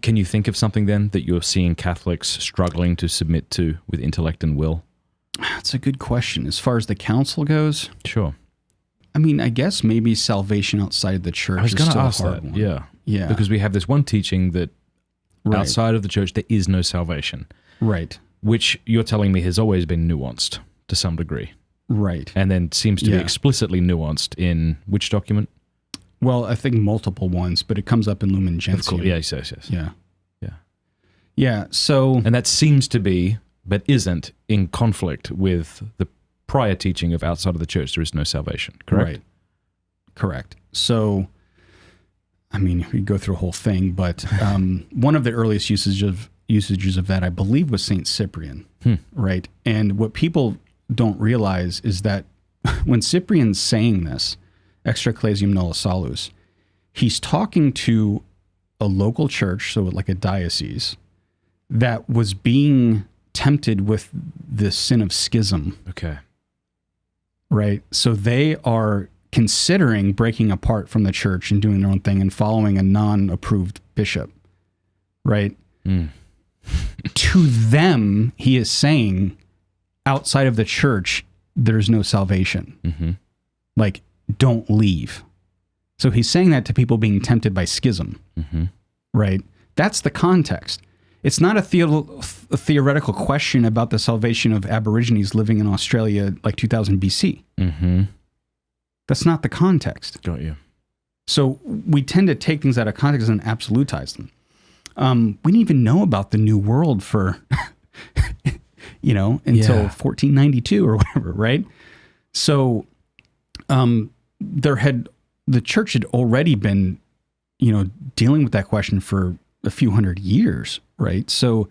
Can you think of something then that you're seeing Catholics struggling to submit to with intellect and will? That's a good question. As far as the council goes, Sure. I mean, I guess maybe salvation outside the church I was is going to still ask a hard that. one. Yeah. Yeah. Because we have this one teaching that Right. outside of the church there is no salvation, Right. which you're telling me has always been nuanced to some degree, Right. and then seems to be Yeah. explicitly nuanced in which document? Well, I think multiple ones, but it comes up in Lumen Gentium. Of course. Yes. Yeah. Yeah. Yeah. So, And that seems to be, but isn't, in conflict with the prior teaching of outside of the church there is no salvation, correct? Right. Correct. So, I mean, we go through a whole thing, but one of the earliest usages of that, I believe, was Saint Cyprien, right? And what people don't realize is that when Cyprian's saying this, extra ecclesiam nulla salus, he's talking to a local church, so like a diocese, that was being tempted with the sin of schism, Okay. right? So they are considering breaking apart from the church and doing their own thing and following a non-approved bishop, right? To them, he is saying, outside of the church, there's no salvation. Mm-hmm. Like, don't leave. So he's saying that to people being tempted by schism, right? That's the context. It's not a theoretical question about the salvation of Aborigines living in Australia like 2000 BC. Mm-hmm. That's not the context. Got you. So we tend to take things out of context and absolutize them. We didn't even know about the New World for, until 1492 or whatever, right? So the church had already been, dealing with that question for a few hundred years, right? So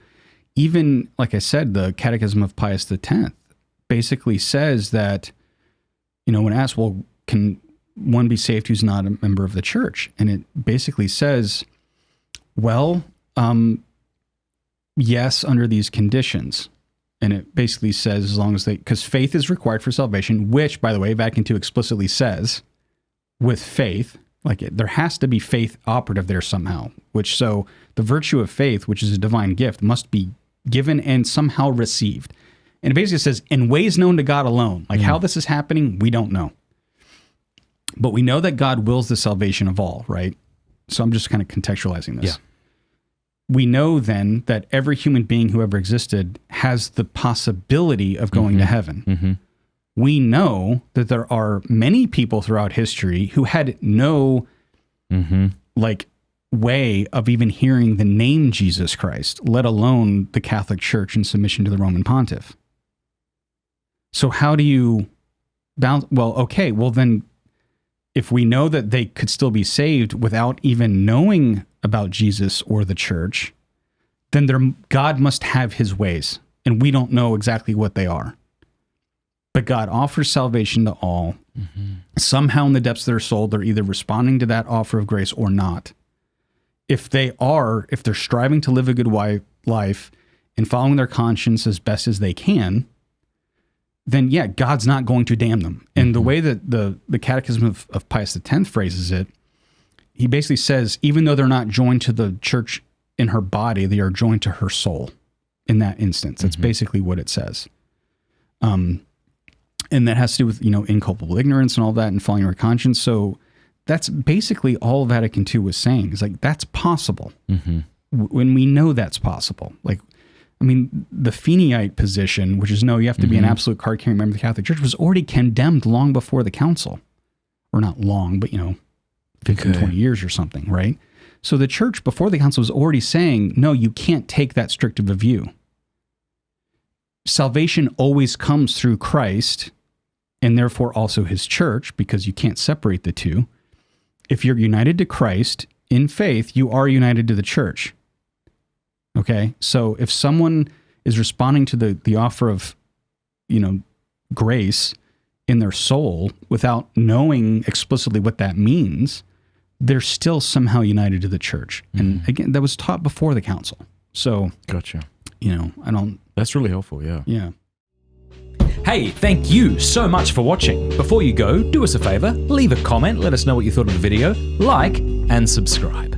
even, like I said, the Catechism of Pius X basically says that, when asked, well, can one be saved who's not a member of the church? And it basically says, well, yes, under these conditions. And it basically says as long as because faith is required for salvation, which, by the way, Vatican II explicitly says with faith, there has to be faith operative there somehow, so the virtue of faith, which is a divine gift, must be given and somehow received. And it basically says, in ways known to God alone. How this is happening, we don't know. But we know that God wills the salvation of all, right? So I'm just kind of contextualizing this. Yeah. We know then that every human being who ever existed has the possibility of going to heaven. Mm-hmm. We know that there are many people throughout history who had no way of even hearing the name Jesus Christ, let alone the Catholic Church in submission to the Roman Pontiff. So how do you balance? Well, then if we know that they could still be saved without even knowing about Jesus or the church, then God must have his ways, and we don't know exactly what they are. But God offers salvation to all. Somehow in the depths of their soul, they're either responding to that offer of grace or not. If they're striving to live a good life and following their conscience as best as they can, then God's not going to damn them. And the way that the Catechism of Pius X phrases it, he basically says, even though they're not joined to the church in her body, they are joined to her soul in that instance. That's basically what it says. And that has to do with, inculpable ignorance and all that and following your conscience. So that's basically all Vatican II was saying. It's that's possible. When we know that's possible. The Feeneyite position, which is no, you have to be an absolute card-carrying member of the Catholic Church, was already condemned long before the council. Or not long, but, 15, 20 years or something, right? So the church before the council was already saying, no, you can't take that strict of a view. Salvation always comes through Christ and therefore also his church, because you can't separate the two. If you're united to Christ in faith, you are united to the church. Okay? So if someone is responding to the offer of, grace in their soul without knowing explicitly what that means, they're still somehow united to the church. And again, that was taught before the council. So, gotcha. That's really helpful, yeah. Yeah. Hey, thank you so much for watching. Before you go, do us a favor, leave a comment, let us know what you thought of the video, like, and subscribe.